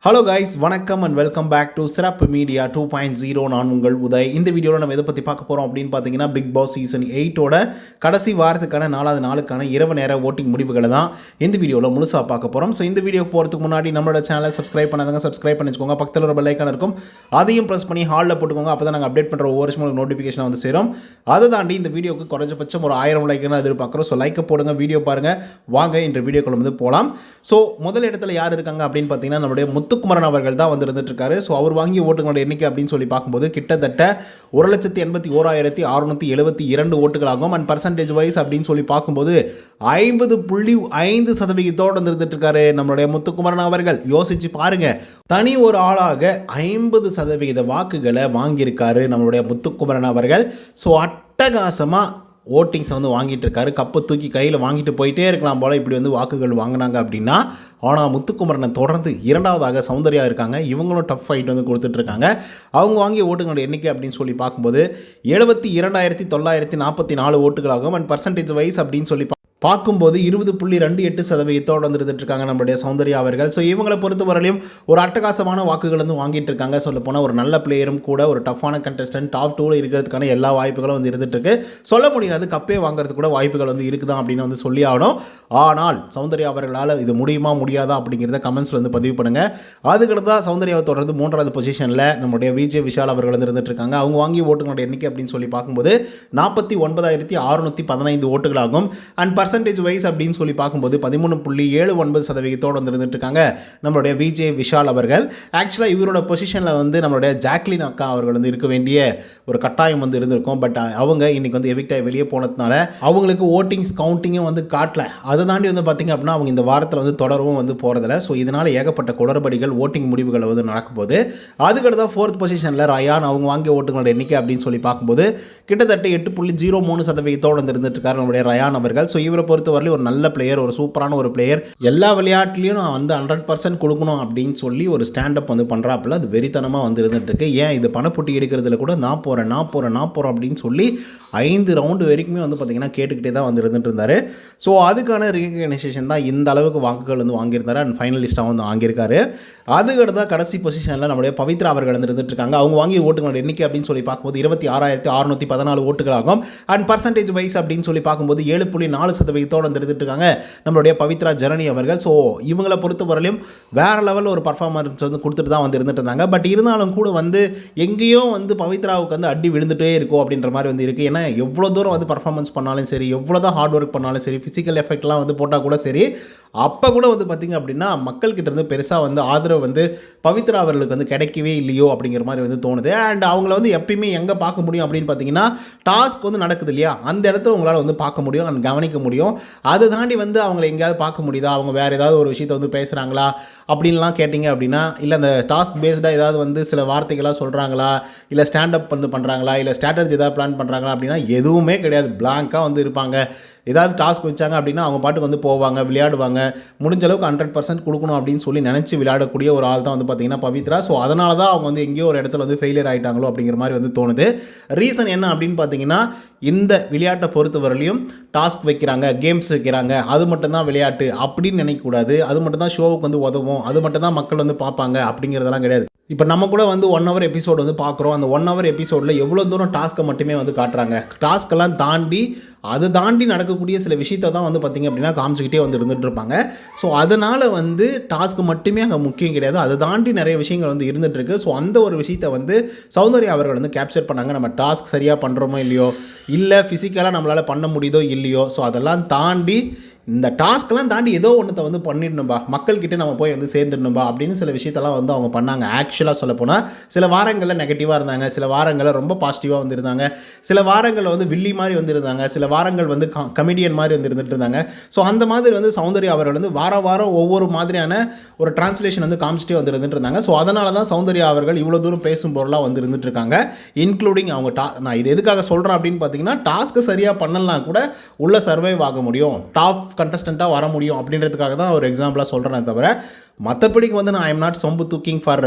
Hello guys, வணக்கம் and welcome back to சிறப்பு media 2.0. நான் உங்கள் உதய். இந்த வீடியோவில் நம்ம எதை பற்றி பார்க்க போகிறோம் அப்படின்னு பார்த்தீங்கன்னா, பிக் பாஸ் சீசன் 8ஓட கடைசி வாரத்துக்கான 4வது நாளுக்கான இரவு நேர ஓட்டிங் முடிவுகளை தான் இந்த வீடியோவில் முழுசாக பார்க்க போகிறோம். ஸோ இந்த வீடியோ போகிறதுக்கு முன்னாடி நம்மளோட சேனலை சப்ஸ்கிரைப் பண்ணாதவங்க சப்ஸ்கிரைப் பண்ணிச்சுக்கோங்க. பக்கத்தில் ஒரு பெல் ஐக்கான் இருக்கும், அதையும் ப்ரெஸ் பண்ணி ஹாலில் போட்டுக்கோங்க. அப்போ தான் நாங்கள் அப்டேட் பண்ணுற ஒவ்வொரு வருஷமும் நோட்டிஃபிகேஷன் வந்து சேரும். அதை தாண்டி இந்த வீடியோக்கு குறைஞ்சபட்சம் ஒரு 1000 லைக்குன்னு எதிர்பார்க்குறோம். ஸோ லைக்கை போடுங்க, வீடியோ பாருங்கள். வாங்க இன்று வீடியோக்குள்ள வந்து போகலாம். ஸோ முதல் இடத்துல யார் இருக்காங்க அப்படின்னு பார்த்தீங்கன்னா, நம்மளுடைய முத்துக்குமரன் அவர்கள் தான் வந்து இருந்துட்டு இருக்காரு. ஸோ அவர் வாங்கிய ஓட்டுகளோட எண்ணிக்கை அப்படின்னு சொல்லி பார்க்கும்போது கிட்டத்தட்ட 1,81,672 ஓட்டுகளாகும். அண்ட் பர்சன்டேஜ் வைஸ் அப்படின்னு சொல்லி பார்க்கும்போது 50.5% வந்து இருந்துட்டு இருக்காரு நம்மளுடைய முத்துக்குமரன் அவர்கள். யோசிச்சு பாருங்க, தனி ஒரு ஆளாக 50% வாக்குகளை வாங்கியிருக்காரு நம்மளுடைய முத்துக்குமரன் அவர்கள். ஸோ அட்டகாசமாக ஓட்டிங்ஸை வந்து வாங்கிட்டு இருக்காரு. கப்பை தூக்கி கையில் வாங்கிட்டு போயிட்டே இருக்கலாம் போல் இப்படி வந்து வாக்குகள் வாங்கினாங்க அப்படின்னா. ஆனால் முத்துக்குமரனை தொடர்ந்து இரண்டாவதாக சௌந்தர்யா இருக்காங்க. இவங்களும் டஃப் ஃபைட் வந்து கொடுத்துட்ருக்காங்க. அவங்க வாங்கிய ஓட்டுகளோட எண்ணிக்கை அப்படின்னு சொல்லி பார்க்கும்போது 72,944 ஓட்டுகளாகும். அண்ட் பர்சன்டேஜ் வைஸ் அப்படின்னு சொல்லி பார்க்கும்போது 20.28% வந்துருந்துட்டுருக்காங்க நம்மளுடைய சௌந்தர்யா அவர்கள். ஸோ இவங்களை பொறுத்தவரையிலும் ஒரு அட்டகாசமான வாக்குகள் வந்து வாங்கிட்டு இருக்காங்க. சொல்ல போனால் ஒரு நல்ல பிளேயரும் கூட, ஒரு டஃப்பான கண்டஸ்டன்ட் டாப் 2 இருக்கிறதுக்கான எல்லா வாய்ப்புகளும் வந்து இருந்துகிட்ருக்கு. சொல்ல முடியாது, கப்பே வாங்குறதுக்கு கூட வாய்ப்புகள் வந்து இருக்குதான் அப்படின்னு வந்து சொல்லி ஆகணும். ஆனால் சௌந்தர்யா அவர்களால் இது முடியுமா முடியாதா அப்படிங்கிறத கமெண்ட்ஸில் வந்து பதிவு பண்ணுங்கள். அதுக்கடுத்து தான் சௌந்தர்யாவை தொடர்ந்து 3வது பொசிஷனில் நம்மளுடைய விஜய் விஷால் அவர்கள் வந்து இருந்துகிட்ருக்காங்க. அவங்க வாங்கிய ஓட்டுகளோட எண்ணிக்கை அப்படின்னு சொல்லி பார்க்கும்போது 49,615 ஓட்டுகளாகும். அண்ட் பர்சன்டேஜ் வைஸ் அப்படின்னு சொல்லி பார்க்கும்போது 13.79% வந்து இருந்துட்டு இருக்காங்க நம்மளுடைய விஜய் விஷால் அவர்கள். ஆக்சுவலாக இவரோட பொசிஷனில் வந்து நம்மளுடைய ஜாக்லின் அக்கா அவர்கள் வந்து இருக்க வேண்டிய ஒரு கட்டாயம் வந்து இருந்திருக்கும். பட் அவங்க இன்னைக்கு வந்து எவிக்ட் ஆகி வெளியே போனதுனால அவங்களுக்கு ஓட்டிங்ஸ் கவுண்டிங்கும் வந்து காட்டல. அதை தாண்டி வந்து பார்த்திங்க அப்படின்னா அவங்க இந்த வாரத்தில் வந்து தொடரவும் வந்து போகிறதில்ல. ஸோ இதனால் ஏகப்பட்ட குளறுபடிகள் ஓட்டிங் முடிவுகளை வந்து நடக்கும்போது அதுக்கடுத்த 4th பொசிஷனில் ரயான் அவங்க வாங்கிய ஓட்டுகளோட எண்ணிக்கை அப்படின்னு சொல்லி பார்க்கும்போது கிட்டத்தட்ட 8.03% வந்து இருந்துட்டு இருக்காரு நம்மளுடைய ரயான் அவர்கள். ஸோ இவரை பொறுத்தவரையிலும் ஒரு நல்ல பிளேயர், ஒரு சூப்பரான ஒரு பிளேயர். எல்லா விளையாட்டுலையும் நான் வந்து 100% கொடுக்கணும் அப்படின்னு சொல்லி ஒரு ஸ்டாண்டப் வந்து பண்ணுறாப்புல. அது வெறித்தனமாக வந்து இருந்துட்டு இருக்கு. ஏன் இது பணப்பொட்டி எடுக்கிறதுல கூட நான் போகிறேன் அப்படின்னு சொல்லி 5 ரவுண்டு வரைக்குமே வந்து பார்த்திங்கன்னா கேட்டுக்கிட்டே தான் வந்து இருந்துட்டு இருந்தார். ஸோ அதுக்கான ரெகக்னைசேஷன் தான் இந்த அளவுக்கு வாக்குகள் வந்து வாங்கியிருந்தாரு. அண்ட் ஃபைனலிஸ்ட்டாக வந்து வாங்கியிருக்காரு. அதுக்கடுத்த கடைசி பொசிஷனில் நம்மளுடைய பவித்ரா அவர்கள் வந்து இருந்துட்டு இருக்காங்க. அவங்க வாங்கிய ஓட்டுகளோட எண்ணிக்கை அப்படின்னு சொல்லி பார்க்கும்போது 26,614 ஓட்டுகளாகும். அண்ட் பர்சன்டேஜ் வைஸ் அப்படின்னு சொல்லி பார்க்கும்போது 7.4% இருந்துட்டு இருக்காங்க நம்மளுடைய பவித்ரா ஜனனி அவர்கள். ஸோ இவங்களை பொறுத்தவரையிலும் வேற லெவலில் ஒரு பர்ஃபார்மன்ஸ் வந்து கொடுத்துட்டு தான் வந்து இருந்துட்டு இருந்தாங்க. பட் இருந்தாலும் கூட வந்து எங்கேயோ வந்து பவித்ராவுக்கு வந்து அடி விழுந்துட்டே இருக்கும் அப்படின்ற மாதிரி வந்து இருக்குது. ஏன்னா எவ்வளோ தூரம் வந்து பர்ஃபார்மன்ஸ் பண்ணாலும் சரி, எவ்வளோ தான் ஹார்ட் ஒர்க் பண்ணாலும் சரி, ஃபிசிக்கல் எஃபெக்ட்லாம் வந்து போட்டால் கூட சரி, அப்போ கூட வந்து பார்த்திங்க அப்படின்னா மக்கள்கிட்ட இருந்து பெருசாக வந்து ஆதரவு வந்து பவித்ரா அவர்களுக்கு வந்து கிடைக்கவே இல்லையோ அப்படிங்கிற மாதிரி வந்து தோணுது. அண்ட் அவங்கள வந்து எப்பயுமே எங்கே பார்க்க முடியும் அப்படின்னு பார்த்தீங்கன்னா, டாஸ்க் வந்து நடக்குது இல்லையா, அந்த இடத்துல உங்களால் வந்து பார்க்க முடியும் அண்ட் கவனிக்க முடியும். அதை தாண்டி வந்து அவங்கள எங்கேயாவது பார்க்க முடியுதா, அவங்க வேறு ஏதாவது ஒரு விஷயத்தை வந்து பேசுகிறாங்களா அப்படின்லாம் கேட்டிங்க அப்படின்னா, இல்லை அந்த டாஸ்க் பேஸ்டாக ஏதாவது வந்து சில வார்த்தைகளாக சொல்கிறாங்களா, இல்லை ஸ்டாண்டப் வந்து பண்ணுறாங்களா, இல்லை ஸ்ட்ராட்டஜி ஏதாவது பிளான் பண்ணுறாங்களா அப்படின்னா எதுவுமே கிடையாது. பிளாங்காக வந்து இருப்பாங்க. ஏதாவது டாஸ்க் வச்சாங்க அப்படின்னா அவங்க பாட்டுக்கு வந்து போவாங்க, விளையாடுவாங்க. முடிஞ்ச அளவுக்கு 100% கொடுக்கணும் அப்படின்னு சொல்லி நினச்சி விளையாடக்கூடிய ஒரு ஆள் தான் வந்து பார்த்திங்கன்னா பவித்ரா. ஸோ அதனால தான் அவங்க வந்து எங்கேயோ ஒரு இடத்துல வந்து ஃபெயிலியர் ஆகிட்டாங்களோ அப்படிங்கிற மாதிரி வந்து தோணுது. ரீசன் என்ன அப்படின்னு பார்த்தீங்கன்னா, இந்த விளையாட்டை பொறுத்தவரையிலையும் டாஸ்க் வைக்கிறாங்க, கேம்ஸ் வைக்கிறாங்க, அது மட்டும்தான் விளையாட்டு அப்படின்னு நினைக்கக்கூடாது. அது மட்டும்தான் ஷோவுக்கு வந்து உதவும், அது மட்டும்தான் மக்கள் வந்து பார்ப்பாங்க அப்படிங்கிறதெல்லாம் கிடையாது. இப்போ நம்ம கூட வந்து 1 hour எபிசோடு வந்து பார்க்குறோம். அந்த 1 hour எபிசோடில் எவ்வளோ தூரம் டாஸ்க்கை மட்டுமே வந்து காட்டுறாங்க. டாஸ்க்கெல்லாம் தாண்டி அதை தாண்டி நடக்கக்கூடிய சில விஷயத்தை தான் வந்து பார்த்திங்க அப்படின்னா காமிச்சிக்கிட்டே வந்து இருந்துகிட்டு இருப்பாங்க. ஸோ அதனால் வந்து டாஸ்க்கு மட்டுமே அங்கே முக்கியம் கிடையாது, அதை தாண்டி நிறைய விஷயங்கள் வந்து இருந்துகிட்ருக்கு. ஸோ அந்த ஒரு விஷயத்தை வந்து சௌந்தர்யா அவர்கள் வந்து கேப்சர் பண்ணாங்க. நம்ம டாஸ்க் சரியாக பண்ணுறோமோ இல்லையோ, இல்லை ஃபிசிக்கலாக நம்மளால் பண்ண முடியுதோ இல்லையோ, ஸோ அதெல்லாம் தாண்டி இந்த டாஸ்க்கெல்லாம் தாண்டி ஏதோ ஒன்றத்தை வந்து பண்ணிடணும்பா, மக்கள்கிட்ட நம்ம போய் வந்து சேர்ந்துடணும்பா அப்படின்னு சில விஷயத்தெல்லாம் வந்து அவங்க பண்ணாங்க. ஆக்சுவலாக சொல்லப்போனால் சில வாரங்களில் நெகட்டிவாக இருந்தாங்க, சில வாரங்களில் ரொம்ப பாசிட்டிவாக வந்துருந்தாங்க, சில வாரங்களில் வந்து வில்லி மாதிரி வந்துருந்தாங்க, சில வாரங்கள் வந்து கமெடியன் மாதிரி வந்து இருந்துட்டு இருந்தாங்க. ஸோ அந்த மாதிரி வந்து சௌந்தர்யா அவர்கள் வந்து வாரம் ஒவ்வொரு மாதிரியான ஒரு டிரான்ஸ்லேஷன் வந்து காமிச்சிட்டே வந்து இருந்துட்டு இருந்தாங்க. ஸோ அதனால தான் சௌந்தர்யா அவர்கள் இவ்வளோ தூரம் பேசும் பொருளாக வந்து இருந்துட்டு இருக்காங்க. இன்க்ளூடிங் அவங்க நான் இது எதுக்காக சொல்கிறேன் அப்படின்னு பார்த்தீங்கன்னா, டாஸ்க்கு சரியாக பண்ணலாம் கூட உள்ள சர்வைவ் ஆக முடியும், டாப் கண்டஸ்டண்ட்டாக வர முடியும் அப்படின்றதுக்காக தான் ஒரு எக்ஸாம்பிளாக சொல்கிறேன். தவிர மற்றபடிக்கு வந்து நான் ஐ எம் நாட் சொம்பு தூக்கிங் ஃபார்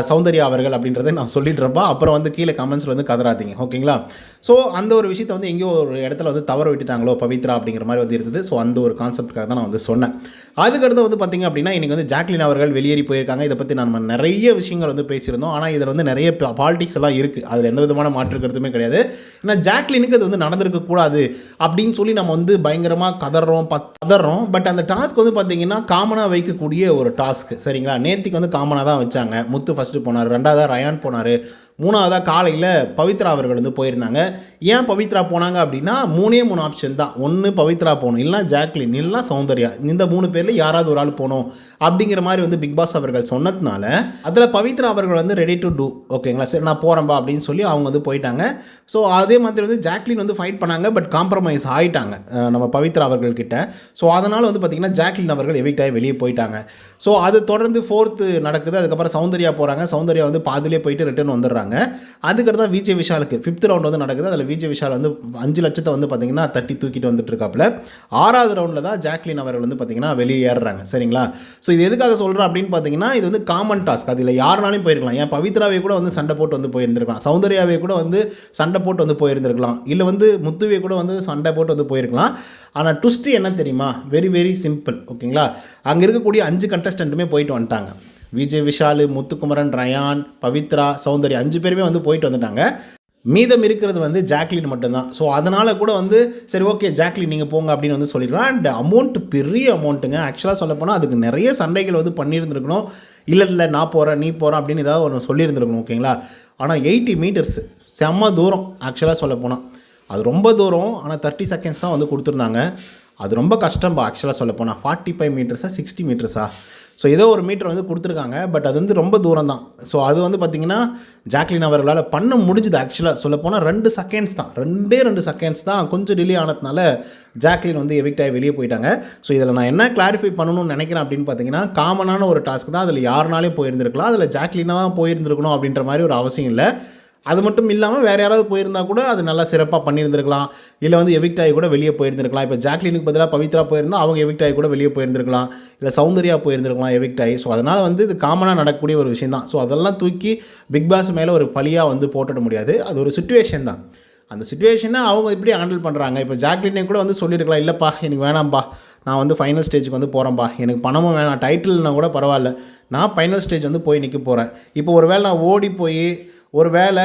சௌந்தர்யா அவர்கள் அப்படின்றத நான் சொல்லிடுறப்பா. அப்புறம் வந்து கீழே கமெண்ட்ஸில் வந்து கதறாதீங்க, ஓகேங்களா? ஸோ அந்த ஒரு விஷயத்தை வந்து எங்கேயோ ஒரு இடத்துல வந்து தவற விட்டுட்டாங்களோ பவித்ரா அப்படிங்கிற மாதிரி வந்து இருந்தது. ஸோ அந்த ஒரு கான்செப்டுக்காக தான் நான் வந்து சொன்னேன். அதுக்கடுத்து வந்து பார்த்திங்க அப்படின்னா இன்றைக்கி வந்து ஜாக்லின் அவர்கள் வெளியேறி போயிருக்காங்க. இதை பற்றி நம்ம நிறைய விஷயங்கள் வந்து பேசியிருந்தோம். ஆனால் இதில் வந்து நிறைய பாலிடிக்ஸ் எல்லாம் இருக்குது. அதில் எந்த விதமான மாற்று கருத்துமே கிடையாது. ஏன்னா ஜாக்லினுக்கு அது வந்து நடந்திருக்கக்கூடாது அப்படின்னு சொல்லி நம்ம வந்து பயங்கரமாக கதறோம். பட் அந்த டாஸ்க் வந்து பார்த்திங்கன்னா காமனாக வைக்கக்கூடிய ஒரு டாஸ்க், சரிங்களா? நேத்திக்கு வந்து காமனாக தான் வச்சாங்க. முத்து ஃபஸ்ட்டு போனார், ரெண்டாவதாக ரயான் போனார், மூணாவதாக காலையில் பவித்ரா அவர்கள் வந்து போயிருந்தாங்க. ஏன் பவித்ரா போனாங்க அப்படின்னா 3 ஆப்ஷன் தான். ஒன்று பவித்ரா போகணும், இல்லைனா ஜாக்லின், இல்லைனா சௌந்தர்யா. இந்த 3 பேரில் யாராவது ஒரு ஆள் போகணும் அப்படிங்கிற மாதிரி வந்து பிக் பாஸ் அவர்கள் சொன்னதுனால அதில் பவித்ரா அவர்கள் வந்து ரெடி டு டூ, ஓகேங்களா? சரி நான் போகிறேன்பா அப்படின்னு சொல்லி அவங்க வந்து போயிட்டாங்க. ஸோ அதே மாதிரி வந்து ஜாக்லின் வந்து ஃபைட் பண்ணாங்க, பட் காம்ப்ரமைஸ் ஆகிட்டாங்க நம்ம பவித்ரா அவர்கள்கிட்ட. ஸோ அதனால் வந்து பார்த்திங்கன்னா ஜாக்லின் அவர்கள் எவிக்ட் ஆகி வெளியே போயிட்டாங்க. ஸோ அது தொடர்ந்து 4th நடக்குது. அதுக்கப்புறம் சௌந்தர்யா போகிறாங்க. சௌந்தர்யா வந்து பாதிலே போயிட்டு ரிட்டர்ன் வந்துடுறாங்க. அதுக்கடுத்து தான் விஜய் விஷாலுக்கு 5th ரவுண்ட் வந்து நடக்குது. அதில் விஜய் விஷால் வந்து 5 லட்சத்தை வந்து பார்த்திங்கன்னா தட்டி தூக்கிட்டு வந்துட்டு இருக்காப்புல. 6வது ரவுண்டில் தான் ஜாக்லின் அவர்கள் வந்து பார்த்திங்கன்னா வெளியே ஏறுறாங்க, சரிங்களா? ஸோ இது எதுக்காக சொல்கிறேன் அப்படின்னு பார்த்தீங்கன்னா இது வந்து காமன் டாஸ்க். அதில் யாருனாலும் போயிருக்கலாம். ஏன் பவித்ராவே கூட வந்து சண்டை போட்டு வந்து போயிருந்திருக்கலாம், சௌந்தர்யாவே கூட வந்து சண்டை போட்டு வந்து போயிருந்திருக்கலாம், இல்லை வந்து முத்துவே கூட வந்து சண்டை போட்டு வந்து போயிருக்கலாம். ஆனால் ட்விஸ்ட்டு என்ன தெரியுமா? வெரி வெரி சிம்பிள், ஓகேங்களா? அங்கே இருக்கக்கூடிய 5 கண்டஸ்டண்ட்டுமே போயிட்டு வந்துட்டாங்க. விஜய் விஷால், முத்துக்குமரன், ரயான், பவித்ரா, சௌந்தர்யா 5 பேருமே வந்து போயிட்டு வந்துட்டாங்க. மீதம் இருக்கிறது வந்து ஜாக்லின் மட்டும்தான். ஸோ அதனால் கூட வந்து சரி ஓகே ஜாக்லின் நீங்கள் போங்க அப்படின்னு வந்து சொல்லிடலாம். அண்ட் அமௌண்ட் பெரிய அமௌண்ட்டுங்க. ஆக்சுவலாக சொல்லப்போனால் அதுக்கு நிறைய சண்டைகள் வந்து பண்ணியிருந்துருக்கணும். இல்லை நான் போகிறேன் நீ போகிறேன் அப்படின்னு ஏதாவது ஒன்று சொல்லியிருந்துருக்கணும், ஓகேங்களா? ஆனால் 80 மீட்டர்ஸ் செம்ம தூரம். ஆக்சுவலாக சொல்லப்போனால் அது ரொம்ப தூரம். ஆனால் 30 செகண்ட்ஸ் தான் வந்து கொடுத்துருந்தாங்க. அது ரொம்ப கஷ்டம்பா ஆக்சுவலாக சொல்லப்போனால். 45 மீட்டர்ஸா 60 மீட்டர்ஸா, ஸோ ஏதோ ஒரு மீட்டர் வந்து கொடுத்துருக்காங்க. பட் அது வந்து ரொம்ப தூரம் தான். ஸோ அது வந்து பார்த்திங்கன்னா ஜாக்லின் அவர்களால் பண்ண முடிஞ்சுது. ஆக்சுவலாக சொல்லப்போனால் 2 செகண்ட்ஸ் தான், 2 செகண்ட்ஸ் தான் கொஞ்சம் டிலே ஆனதுனால ஜாக்லின் வந்து எவிக்ட் ஆகி வெளியே போயிட்டாங்க. ஸோ இதில் நான் என்ன கிளாரிஃபை பண்ணணும்னு நினைக்கிறேன் அப்படின்னு பார்த்தீங்கன்னா காமனான ஒரு டாஸ்க் தான். அதில் யாருனாலையும் போயிருந்துருக்கலாம், அதில் ஜாக்லினாக தான் போயிருந்துருக்கணும் அப்படின்ற மாதிரி ஒரு அவசியம் இல்லை. அது மட்டும் இல்லாமல் வேறு யாராவது போயிருந்தா கூட அது நல்லா சிறப்பாக பண்ணியிருந்திருக்கலாம். இல்லை வந்து எவிக்ட் ஆகி கூட வெளியே போயிருந்திருக்கலாம். இப்போ ஜாக்லினுக்கு பதிலாக பவித்ரா போயிருந்தால் அவங்க எவிக்ட் ஆகி கூட வெளியே போயிருந்திருக்கலாம். இல்லை சௌந்தர்யா போயிருந்திருக்கலாம் எவிக்ட் ஆகி. ஸோ அதனால் வந்து இது காமனாக நடக்கக்கூடிய ஒரு விஷயம் தான். ஸோ அதெல்லாம் தூக்கி பிக் பாஸ் மேலே ஒரு பழியாக வந்து போட்டுட முடியாது. அது ஒரு சிச்சுவேஷன் தான். அந்த சிச்சுவேஷனை அவங்க இப்படி ஹேண்டில் பண்ணுறாங்க. இப்போ ஜாக்லினே கூட வந்து சொல்லியிருக்கலாம், இல்லைப்பா எனக்கு வேணாம்ப்பா, நான் வந்து ஃபைனல் ஸ்டேஜுக்கு வந்து போகிறேன்ப்பா, எனக்கு பணமும் வேணாம், டைட்டில்னா கூட பரவாயில்ல, நான் ஃபைனல் ஸ்டேஜ் வந்து போய் நிற்க போகிறேன். இப்போ ஒரு வேளை நான் ஓடி போய் ஒரு வேளை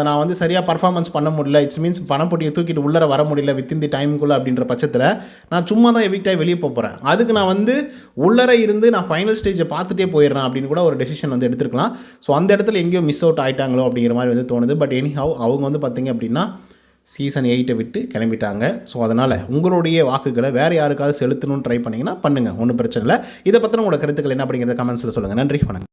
நான் வந்து சரியாக பர்ஃபார்மன்ஸ் பண்ண முடியல, இட்ஸ் மீன்ஸ் பணப்பொட்டியை தூக்கிட்டு உள்ளே வர முடியல வித்தின் தி டைமுக்குள்ளே அப்படின்ற பட்சத்தில் நான் சும்மா தான் எவிக்ட் ஆகி வெளியே போகிறேன். அதுக்கு நான் வந்து உள்ளே இருந்து நான் ஃபைனல் ஸ்டேஜை பார்த்துட்டே போயிடுறேன் அப்படின்னு கூட ஒரு டெசிஷன் வந்து எடுத்துருக்கலாம். ஸோ அந்த இடத்துல எங்கேயோ மிஸ் அவுட் ஆகிட்டாங்களோ அப்படிங்கிற மாதிரி வந்து தோணுது. பட் எனிஹவ் அவங்க வந்து பார்த்திங்க அப்படின்னா சீசன் 8 விட்டு கிளம்பிட்டாங்க. ஸோ அதனால் உங்களுடைய வாக்குகளை வேறு யாருக்காவது செலுத்தணும்னு ட்ரை பண்ணிங்கன்னா பண்ணுங்கள், ஒன்றும் பிரச்சனை இல்லை. இதை பற்றின உங்களோட கருத்துக்கள் என்ன அப்படிங்கிறத கமெண்ட்ஸில் சொல்லுங்கள். நன்றி, வணக்கம்.